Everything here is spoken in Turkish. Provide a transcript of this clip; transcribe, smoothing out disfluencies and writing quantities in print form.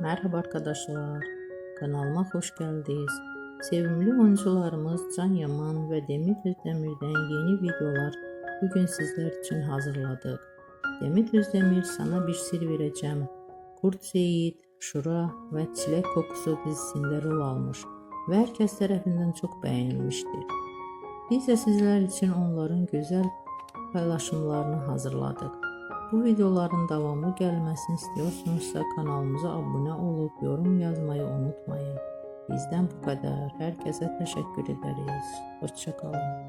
Merhaba arkadaşlar, kanalıma hoş geldiniz. Sevimli oyuncularımız Can Yaman ve Demet Özdemir'den yeni videolar bugün sizler için hazırladık. Demet Özdemir sana bir sır vereceğim. Kurt Seyit, Şura ve Çilek Kokusu dizisinde rol almış ve herkes tarafından çok beğenilmiştir. Biz de sizler için onların güzel paylaşımlarını hazırladık. Bu videoların devamı gelmesini istiyorsanızsa kanalımıza abone olup yorum yazmayı unutmayın. Bizden bu kadar. Herkese teşekkür ederiz. Hoşça kalın.